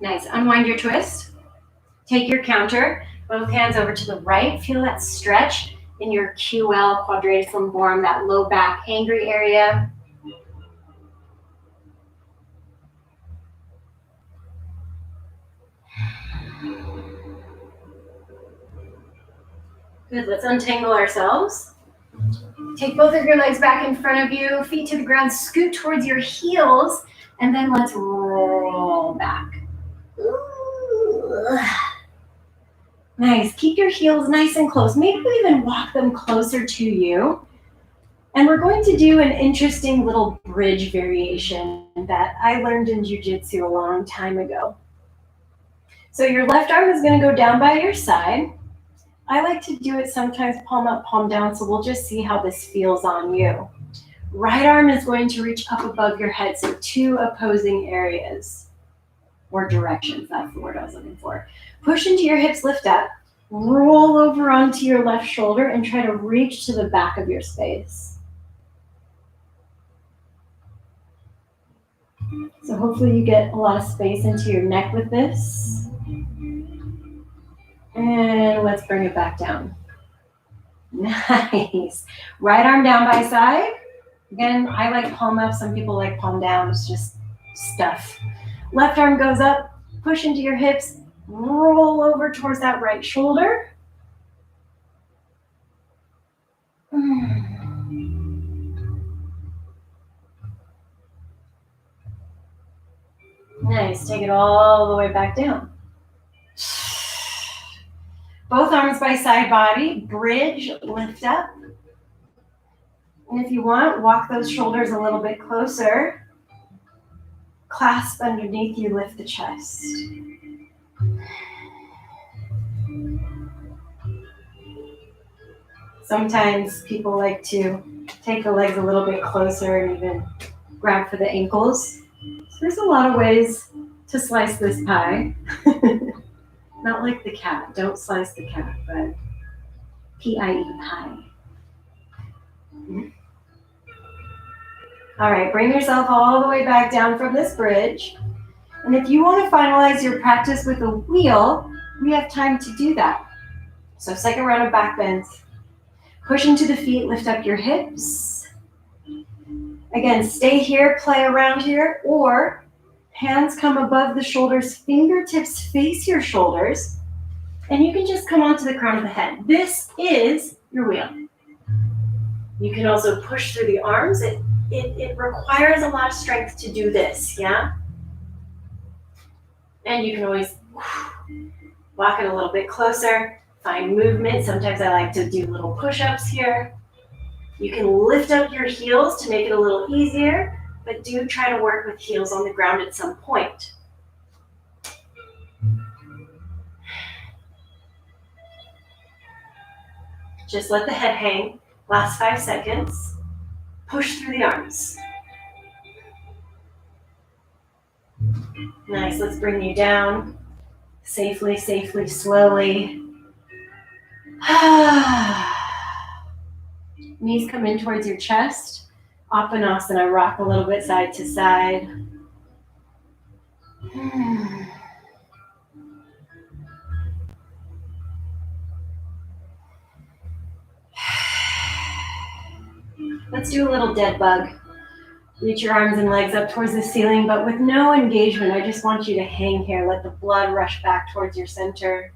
Nice. Unwind your twist. Take your counter, both hands over to the right. Feel that stretch in your QL, quadratus lumborum, that low back angry area. Good. Let's untangle ourselves. Take both of your legs back in front of you, feet to the ground, scoot towards your heels, and then let's roll back. Ooh. Nice. Keep your heels nice and close. Maybe even walk them closer to you. And we're going to do an interesting little bridge variation that I learned in jiu-jitsu a long time ago. So your left arm is going to go down by your side. I like to do it sometimes palm up, palm down, so we'll just see how this feels on you. Right arm is going to reach up above your head, so two opposing areas or directions. That's the word I was looking for. Push into your hips, lift up, roll over onto your left shoulder, and try to reach to the back of your space. So hopefully you get a lot of space into your neck with this. And let's bring it back down. Nice. Right arm down by side. Again, I like palm up. Some people like palm down. It's just stuff. Left arm goes up. Push into your hips. Roll over towards that right shoulder. Nice. Take it all the way back down. Both arms by side body. Bridge, lift up. And if you want, walk those shoulders a little bit closer. Clasp underneath you, lift the chest. Sometimes people like to take the legs a little bit closer and even grab for the ankles. So there's a lot of ways to slice this pie. Not like the cat. Don't slice the cat, but P-I-E, pie. All right, bring yourself all the way back down from this bridge. And if you want to finalize your practice with a wheel, we have time to do that. So second round of back bends. Push into the feet, lift up your hips. Again, stay here, play around here, or hands come above the shoulders, fingertips face your shoulders, and you can just come onto the crown of the head. This is your wheel. You can also push through the arms. It requires a lot of strength to do this, yeah? And you can always walk it a little bit closer, find movement. Sometimes I like to do little push-ups here. You can lift up your heels to make it a little easier, but do try to work with heels on the ground at some point. Just let the head hang. Last 5 seconds. Push through the arms. Nice, let's bring you down. Safely, slowly. Knees come in towards your chest. Appanasana, rock a little bit side to side. Let's do a little dead bug. Reach your arms and legs up towards the ceiling, but with no engagement. I just want you to hang here. Let the blood rush back towards your center.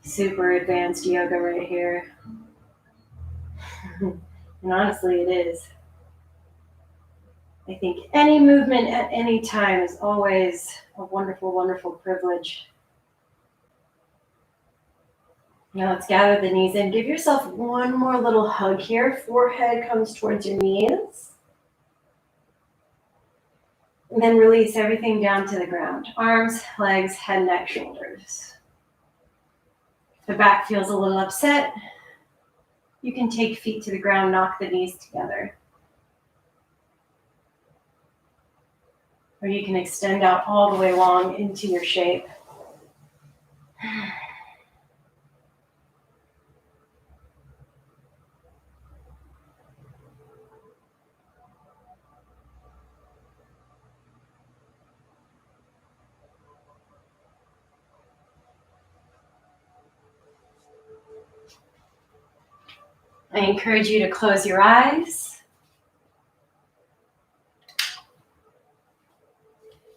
Super advanced yoga right here. And honestly, it is. I think any movement at any time is always a wonderful, wonderful privilege. Now let's gather the knees in. Give yourself one more little hug here. Forehead comes towards your knees. And then release everything down to the ground. Arms, legs, head, neck, shoulders. If the back feels a little upset, you can take feet to the ground, knock the knees together. Or you can extend out all the way long into your shape. I encourage you to close your eyes.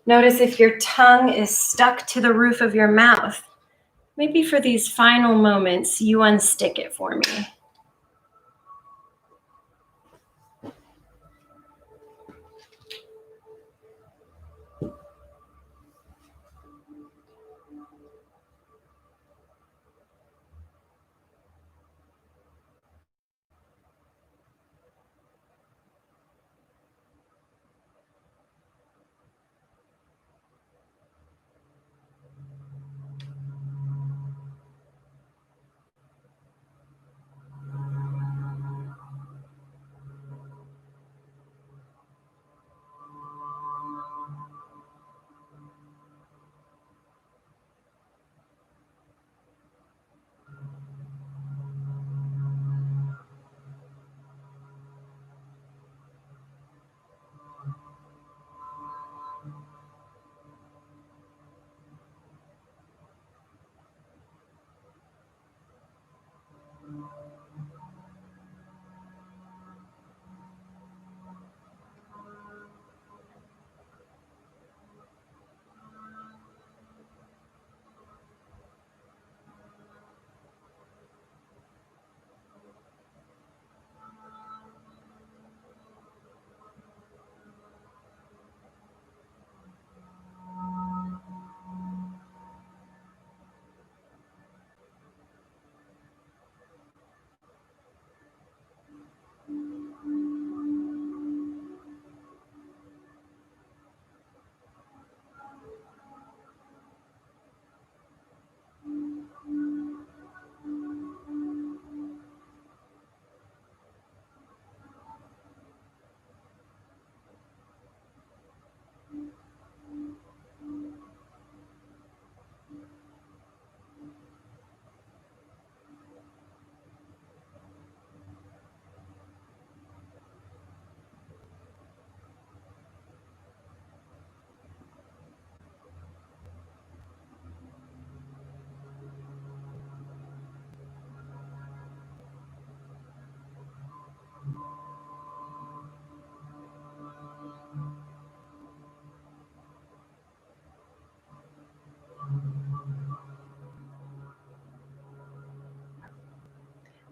Notice if your tongue is stuck to the roof of your mouth. Maybe for these final moments, you unstick it for me.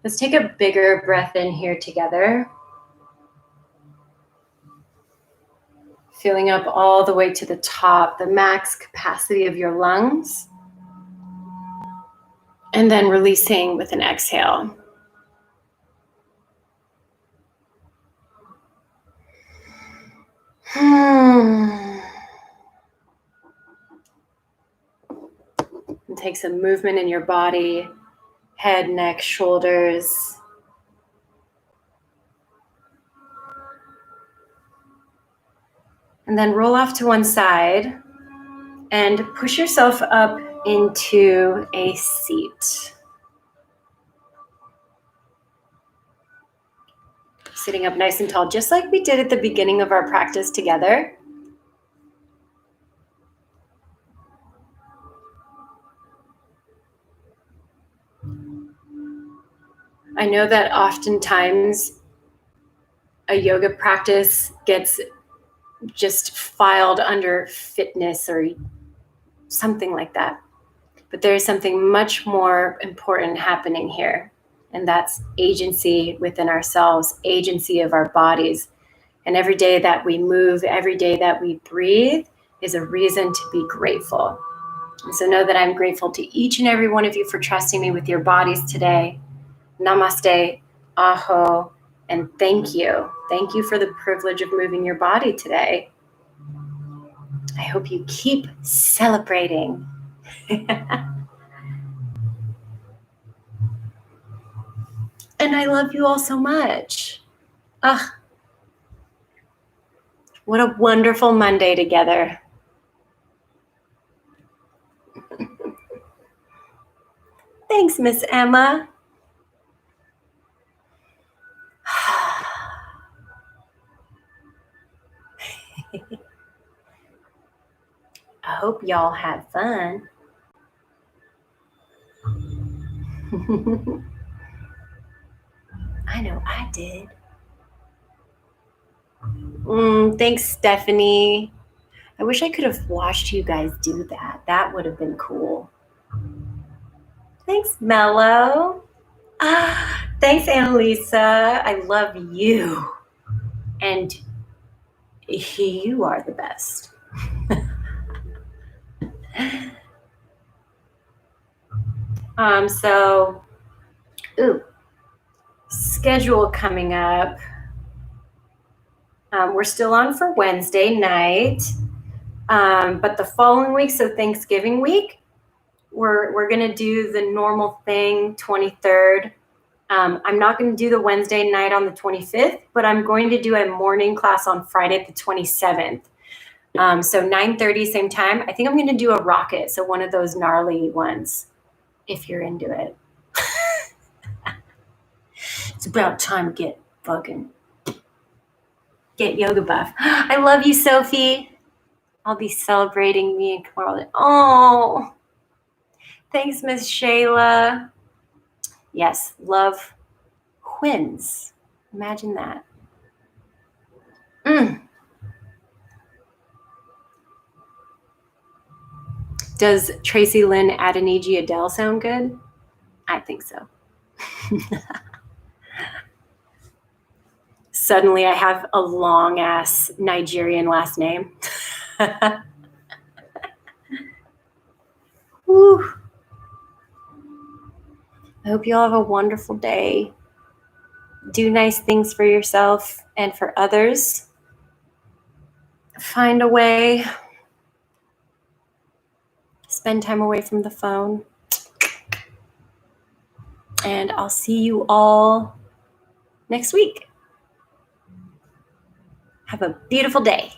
Let's take a bigger breath in here together. Filling up all the way to the top, the max capacity of your lungs. And then releasing with an exhale. And take some movement in your body, head, neck, shoulders. And then roll off to one side and push yourself up into a seat. Sitting up nice and tall, just like we did at the beginning of our practice together. I know that oftentimes a yoga practice gets just filed under fitness or something like that. But there is something much more important happening here, and that's agency within ourselves, agency of our bodies. And every day that we move, every day that we breathe is a reason to be grateful. And so know that I'm grateful to each and every one of you for trusting me with your bodies today. Namaste, aho, and thank you. Thank you for the privilege of moving your body today. I hope you keep celebrating. And I love you all so much. What a wonderful Monday together. Thanks, Miss Emma. I hope y'all had fun. I know I did. Thanks, Stephanie. I wish I could have watched you guys do that. That would have been cool. Thanks, Mello. Thanks, Annalisa. I love you. And you are the best. Schedule coming up. We're still on for Wednesday night, but the following week, so Thanksgiving week, we're gonna do the normal thing, 23rd. I'm not going to do the Wednesday night on the 25th, but I'm going to do a morning class on Friday the 27th. So 9:30, same time. I think I'm going to do a rocket, so one of those gnarly ones, if you're into it. It's about time to get yoga buff. I love you, Sophie. I'll be celebrating me and Carl. Oh, thanks, Miss Shayla. Yes, love wins. Imagine that. Does Tracy Lynn Adeniji Adele sound good? I think so. Suddenly I have a long ass Nigerian last name. Woo. I hope you all have a wonderful day. Do nice things for yourself and for others. Find a way. Spend time away from the phone. And I'll see you all next week. Have a beautiful day.